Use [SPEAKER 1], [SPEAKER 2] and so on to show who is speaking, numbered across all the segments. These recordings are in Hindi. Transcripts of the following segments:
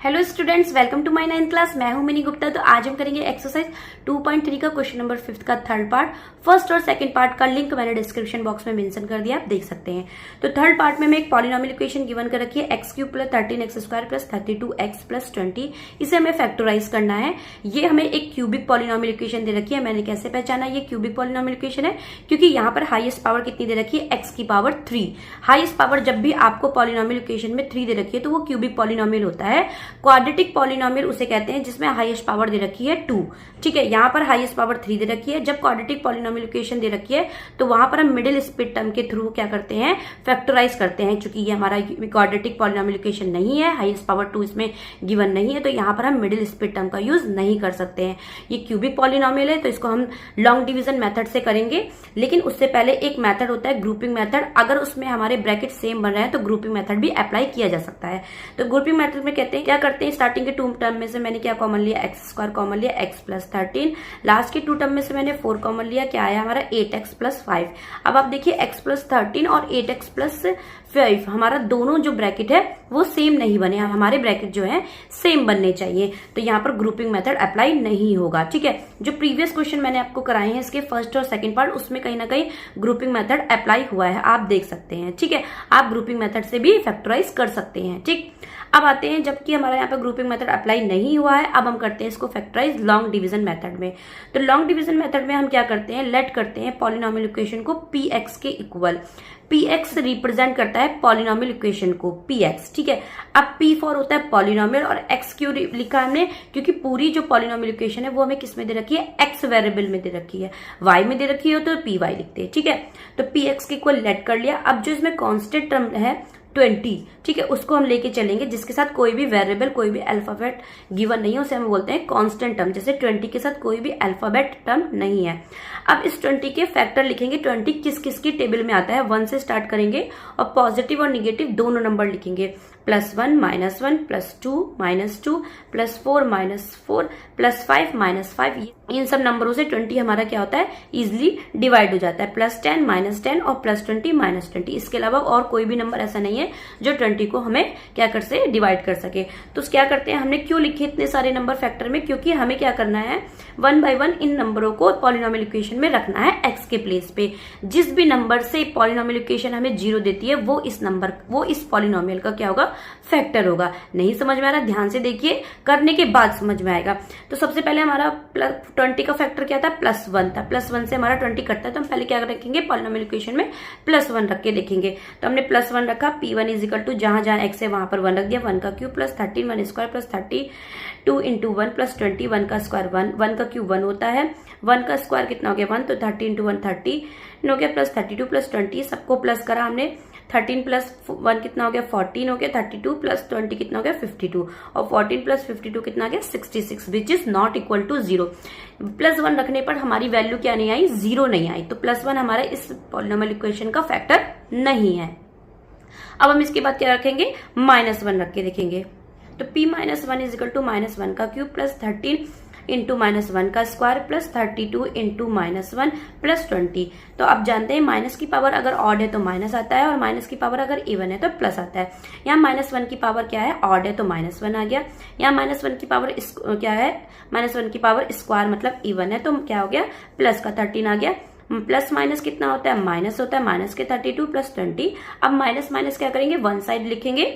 [SPEAKER 1] Hello students, welcome to my 9th class. मैं हूं मिनी गुप्ता। तो आज हम करेंगे एक्सरसाइज 2.3 का क्वेश्चन नंबर 5 का थर्ड पार्ट। फर्स्ट और सेकंड पार्ट का लिंक मैंने डिस्क्रिप्शन बॉक्स में मेंशन कर दिया, आप देख सकते हैं। तो थर्ड पार्ट में मैं एक पॉलिनोमियल इक्वेशन गिवन कर रखी है x³ + 13x² + 32x + 20। इसे हमें फैक्टराइज करना है। ये हमें एक क्यूबिक पॉलिनोमियल इक्वेशन दे रखी है। मैंने कैसे पहचाना ये क्यूबिक पॉलिनोमियल इक्वेशन है? क्योंकि यहाँ पर हाईएस्ट पावर कितनी दे रखी है? x³ हाईएस्ट पावर जब भी आपको पॉलिनोमियल इक्वेशन में 3 दे रखी है तो वो क्यूबिक पॉलिनोमियल होता है। क्वाड्रेटिक पॉलिनोमियल उसे कहते हैं जिसमें हाईएस्ट पावर दे रखी है 2। ठीक है, यहाँ पर हाईएस्ट पावर 3 दे रखी है। जब क्वाड्रेटिक पॉलिनोमियल इक्वेशन दे रखी है तो वहां पर हम मिडिल स्प्लिट टर्म के थ्रू क्या करते हैं? फैक्टराइज करते हैं। चूंकि ये हमारा क्वाड्रेटिक पॉलिनोमियल इक्वेशन नहीं है, हाईएस्ट पावर 2 इसमें गिवन नहीं है, तो यहाँ पर हम मिडिल स्प्लिट टर्म का यूज नहीं कर सकते हैं। ये क्यूबिक पॉलिनोमियल है तो इसको हम लॉन्ग डिवीजन मेथड से करेंगे। लेकिन उससे पहले एक मेथड होता है ग्रुपिंग मेथड। अगर उसमें हमारे ब्रैकेट सेम बन रहे हैं तो ग्रुपिंग मेथड भी अप्लाई किया जा सकता है। तो ग्रुपिंग मेथड में कहते हैं क्या करते हैं? स्टार्टिंग के 2 टर्म में से मैंने क्या कॉमन लिया? x² कॉमन लिया, x + 13। लास्ट के 2 टर्म में से मैंने 4 कॉमन लिया, क्या आया हमारा? 8x + 5। अब आप देखिए x + 13 और 8x + 5 हमारा दोनों जो ब्रैकेट है वो सेम नहीं बने। हमारे ब्रैकेट जो है सेम बनने चाहिए, तो यहाँ पर ग्रुपिंग मेथड अप्लाई नहीं होगा। ठीक है, जो प्रीवियस क्वेश्चन मैंने आपको कराए हैं इसके फर्स्ट और सेकंड पार्ट, उसमें कहीं ना कहीं ग्रुपिंग मेथड अप्लाई हुआ है, आप देख सकते हैं। ठीक है, आप ग्रुपिंग मेथड से भी फैक्टराइज कर सकते हैं। ठीक, अब आते हैं जबकि हमारा यहाँ पे ग्रुपिंग मेथड अप्लाई नहीं हुआ है, अब हम करते हैं इसको फैक्टराइज लॉन्ग डिवीजन मेथड में। तो लॉन्ग डिवीजन मेथड में हम क्या करते हैं? लेट करते हैं पॉलिनोमियल इक्वेशन को px के इक्वल। px रिप्रेजेंट करता है पॉलिनोमियल इक्वेशन को, px। ठीक है, अब p फॉर होता है पॉलिनोमियल और x क्यों लिखा हमने? क्योंकि पूरी जो पॉलिनोमियल इक्वेशन है वो हमें किस में दे रखी है? x वेरिएबल में दे रखी है। y में दे रखी हो तो py लिखते हैं। ठीक है, तो px के इक्वल लेट कर लिया। अब जो इसमें कांस्टेंट टर्म है 20, ठीक है, उसको हम लेके चलेंगे जिसके साथ कोई भी वेरिएबल, कोई भी अल्फाबेट गिवन नहीं है, उसे हम बोलते हैं कांस्टेंट टर्म। जैसे 20 के साथ कोई भी अल्फाबेट टर्म नहीं है। अब इस 20 के फैक्टर लिखेंगे। 20 किस किस की टेबल में आता है? 1 से स्टार्ट करेंगे और पॉजिटिव और निगेटिव दोनों नंबर लिखेंगे। +1 -1 +2 -2 +4 -4 +5 -5। इन सब नंबरों से 20 हमारा क्या होता है? इजिली डिवाइड हो जाता है। +10 -10 और +20 -20। इसके अलावा और कोई भी नंबर ऐसा नहीं है जो 20 को हमें क्या कर से डिवाइड कर सके। तो क्या करते हैं? हमने क्यों लिखे इतने सारे नंबर फैक्टर में? क्योंकि हमें क्या करना है? 1 बाय 1 इन नंबरों को पॉलिनोमियल इक्वेशन में रखना है x के प्लेस पे। जिस भी नंबर से पॉलिनोमियल इक्वेशन हमें 0 देती है वो इस पॉलिनोमियल का क्या होगा? फैक्टर होगा। नहीं समझ में आ रहा? ध्यान से देखिए, करने के बाद समझ में आएगा। तो सबसे पहले हमारा 20 का फैक्टर क्या था? +1 था। +1 से हमारा 20 कटता है, तो हम पहले क्या रखेंगे? पॉलिनोमियल इक्वेशन में +1 रख के देखेंगे। तो हमने +1 रखा। p1 = जहां जहां x है वहां पर 1 रख दिया। 1 का क्यूब + 13 1² + 32 × 1 + 20 1 का स्क्वायर 1 का क्यूब 1 होता है। 1 का स्क्वायर कितना हो गया? 1, तो 30 × 1 30 हो गया, +32 + 20 सबको प्लस करा हमने। 13 + 1 कितना हो गया? 14 हो गया। 32 + 20 कितना हो गया? 52 और 14 + 52 कितना आ गया? 66, which is not equal to 0। +1 रखने पर हमारी वैल्यू क्या नहीं आई? 0 नहीं आई। तो +1 हमारा इस पॉलिनोमियल इक्वेशन का फैक्टर नहीं है। अब हम इसके बाद क्या रखेंगे? -1 रख के देखेंगे। तो p - 1 = -1 का क्यूब + 13 × -1 का स्क्वायर + 32 × -1 + 20। तो आप जानते हैं माइनस की पावर अगर ऑड है तो माइनस आता है और माइनस की पावर अगर इवन है तो प्लस आता है। यहाँ -1 की पावर क्या है? ऑड है तो -1 आ गया। यहाँ -1 की पावर क्या है? -1 की पावर स्क्वायर मतलब इवन है, तो क्या हो गया? प्लस का 13 आ गया। प्लस माइनस कितना होता है? माइनस होता है। माइनस के 32 + 20। अब माइनस माइनस क्या करेंगे? वन साइड लिखेंगे।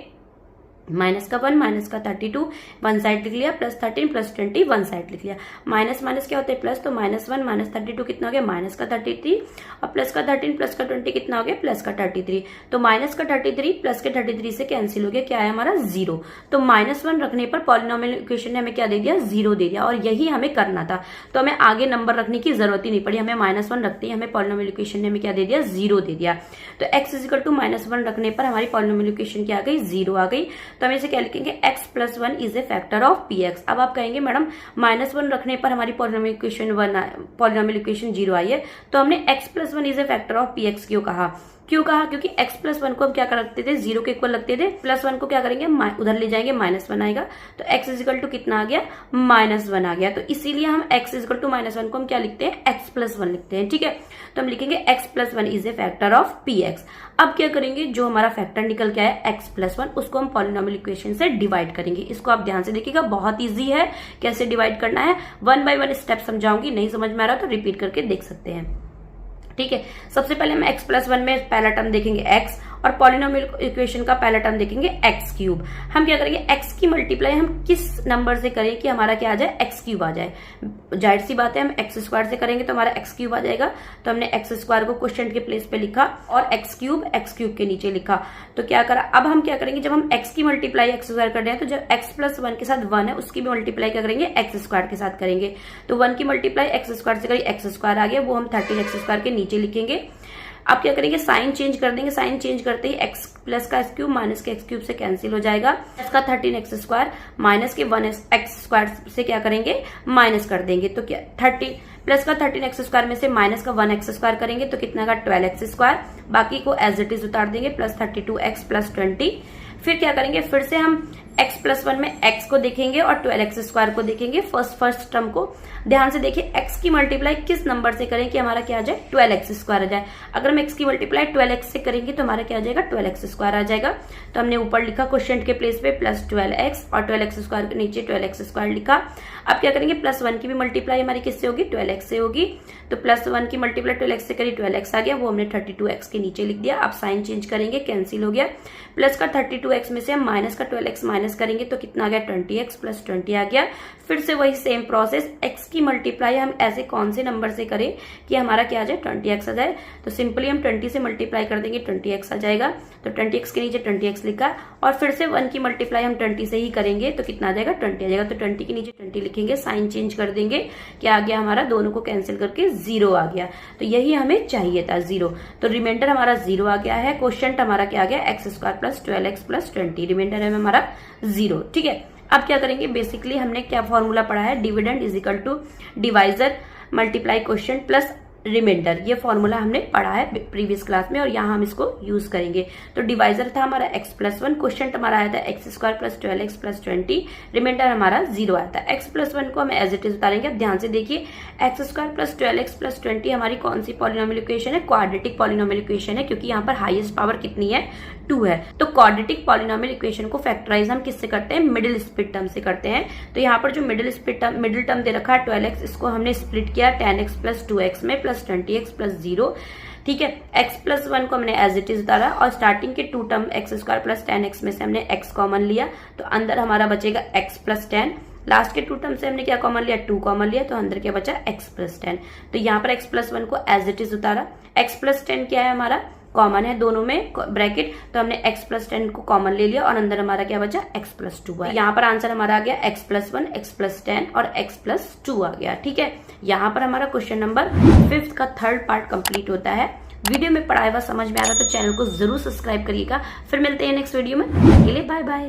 [SPEAKER 1] माइनस का 1 माइनस का 32 वन साइड लिख लिया, +13 + 20 वन साइड लिख लिया। माइनस माइनस क्या होता है? प्लस। तो -1 - 32 कितना हो गया? माइनस का 33 और प्लस का 13 प्लस का 20 कितना हो गया? प्लस का 33। तो माइनस का 33 प्लस के 33 से कैंसिल हो गया, क्या है हमारा? 0। तो -1 रखने पर पॉलिनोमियल इक्वेशन ने हमें क्या दे दिया? 0 दे दिया, और यही हमें करना था। तो हमें आगे नंबर रखने की जरूरत ही नहीं पड़ी। हमें -1 रखते ही हमें पॉलिनोमियल इक्वेशन ने हमें क्या दे दिया? 0 दे दिया। तो x = -1 रखने पर हमारी पॉलिनोमियल इक्वेशन क्या आ गई? 0 आ गई। तो हम इसे क्या लिखेंगे? x + 1 is a factor of px। अब आप कहेंगे मैडम -1 रखने पर हमारी पॉलिनोमियल इक्वेशन 0 आई है, तो हमने x + 1 is a factor of px क्यों कहा? क्यों कहा? क्योंकि x प्लस 1 को हम क्या करते थे, 0 के इक्वल लगते थे। प्लस 1 को क्या करेंगे, उधर ले जाएंगे, -1 आएगा, तो x इजिकल टू कितना आ गया, -1 आ गया। तो इसीलिए हम x इजिकल टू -1 को हम क्या लिखते हैं, x प्लस 1 लिखते हैं। ठीक है, तो हम लिखेंगे x plus 1 is a factor of px। अब क्या करेंगे, जो हमारा फैक्टर निकल के आया x प्लस 1, उसको हम पॉलिनोमियल इक्वेशन से डिवाइड करेंगे। इसको आप ध्यान से देखिएगा, बहुत ईजी है कैसे डिवाइड करना है। 1 बाय 1 स्टेप समझाऊंगी, नहीं समझ में आ रहा तो रिपीट करके देख सकते हैं। ठीक है, सबसे पहले हम x प्लस 1 में पहला टर्म देखेंगे x, और पॉलिनोमियल इक्वेशन का पहला टर्म देखेंगे x क्यूब। हम क्या करेंगे, x की मल्टीप्लाई हम किस नंबर से करें कि हमारा क्या आ जाए, x क्यूब आ जाए। जाहिर सी बात है, हम x स्क्वायर से करेंगे तो हमारा x क्यूब आ जाएगा। तो हमने x स्क्वायर को क्वोशिएंट के प्लेस पे लिखा और x क्यूब के नीचे लिखा। तो क्या करा, अब हम क्या करेंगे, जब हम x की मल्टीप्लाई x स्क्वायर कर रहे हैं, तो जब x प्लस 1 के साथ 1 है, उसकी भी मल्टीप्लाई क्या करेंगे, x स्क्वायर के साथ करेंगे। तो 1 की मल्टीप्लाई x स्क्वायर से करी, x स्क्वायर आ गया, वो हम 13x स्क्वायर के नीचे लिखेंगे। अब क्या करेंगे, साइन चेंज कर देंगे। साइन चेंज करते ही x प्लस का x क्यूब माइनस के x क्यूब से कैंसिल हो जाएगा। प्लस का 13x स्क्वायर माइनस के 1x स्क्वायर से क्या करेंगे, माइनस कर देंगे। तो क्या 30 प्लस का 13x स्क्वायर में से माइनस का 1x स्क्वायर करेंगे तो कितना का 12x स्क्वायर। बाकी को एज इट इज उतार देंगे, प्लस 32x प्लस 20। फिर क्या करेंगे, फिर से हम x प्लस 1 में x को देखेंगे और 12x स्क्वायर को देखेंगे। फर्स्ट टर्म को ध्यान से देखिए, x की मल्टीप्लाई किस नंबर से करें कि हमारा क्या आ जाए, 12x स्क्वायर आ जाए। अगर हम x की मल्टीप्लाई 12x से करेंगे तो हमारा क्या आ जाएगा, 12x स्क्वायर आ जाएगा। तो हमने ऊपर लिखा क्वोशिएंट के प्लेस पे प्लस 12x और 12x स्क्वायर के नीचे 12x स्क्वायर लिखा। अब क्या करेंगे, प्लस 1 की भी मल्टीप्लाई हमारी किससे होगी, 12x से होगी। तो प्लस 1 की मल्टीप्लाई 12x से करी, 12x आ गया, वो हमने 32x के नीचे लिख दिया। अब साइन चेंज करेंगे, कैंसिल हो गया। प्लस का 32x में से हम माइनस का 12x माइनस करेंगे तो कितना आ गया, 20x प्लस 20 आ गया। फिर से वही सेम प्रोसेस, x की मल्टीप्लाई हम ऐसे कौन से नंबर से करें कि हमारा क्या आ जाए, 20x आ जाए। तो सिंपली हम 20 से मल्टीप्लाई कर देंगे, 20x आ जाएगा। तो 20x के नीचे 20x लिखा, और फिर से 1 की मल्टीप्लाई हम 20 से ही करेंगे तो कितना आ जाएगा, 20 आ जाएगा। तो 20 के नीचे 20 लिखेंगे, साइन चेंज कर देंगे, क्या आ गया हमारा, दोनों को कैंसिल करके 0 आ गया। तो यही हमें चाहिए था, 0। तो रिमाइंडर हमारा 0 आ गया है। क्वोशिएंट हमारा क्या आ गया, x square plus 12x plus 20। Remainder है हमारा 0। ठीक है, अब क्या करेंगे, बेसिकली हमने क्या फॉर्मूला पढ़ा है, dividend is equal to divisor multiply quotient plus remainder. ये फॉर्मूला हमने पढ़ा है प्रीवियस क्लास में और यहाँ हम इसको यूज करेंगे। तो डिवाइजर था हमारा x प्लस 1, क्वोशिएंट हमारा आया था x square plus 12x plus 20, remainder हमारा 0 आया था। x प्लस 1 को हम एज इट इज उतारेंगे। अब ध्यान से देखिए, x square plus 12x plus 20 हमारी कौन सी पॉलिनोमियल इक्वेशन है, क्वाड्रेटिक पॉलिनोमियल इक्वेशन है, क्योंकि यहाँ पर हाईएस्ट पावर कितनी है, 2 है। तो क्वाड्रेटिक पॉलिनोमियल इक्वेशन को फैक्टराइज हम किससे करते हैं, मिडिल स्प्लिट टर्म से करते हैं। तो यहाँ पर जो मिडिल टर्म दे रखा है 12x, इसको हमने स्प्लिट किया 10x प्लस 2x में प्लस 20x प्लस 0। ठीक है, x प्लस 1 को हमने एज इट इज उतारा और स्टार्टिंग के 2 term x square plus 10x में से हमने x कॉमन लिया, तो अंदर हमारा बचेगा x प्लस 10। लास्ट के 2 टर्म से हमने क्या कॉमन लिया, 2 कॉमन लिया, तो अंदर क्या बचा, x प्लस 10। तो यहाँ पर x प्लस 1 को एज इट इज उतारा। x प्लस 10 क्या है, हमारा कॉमन है दोनों में ब्रैकेट, तो हमने x प्लस 10 को कॉमन ले लिया और अंदर हमारा क्या बचा, x प्लस 2 है। यहाँ पर आंसर हमारा आ गया x प्लस 1, x प्लस 10 और x प्लस 2 आ गया। ठीक है, यहाँ पर हमारा क्वेश्चन नंबर 5 का थर्ड पार्ट कंप्लीट होता है। वीडियो में पढ़ाया हुआ समझ में आ रहा तो चैनल को जरूर सब्सक्राइब करिएगा। फिर मिलते हैं नेक्स्ट वीडियो में, के लिए बाय बाय।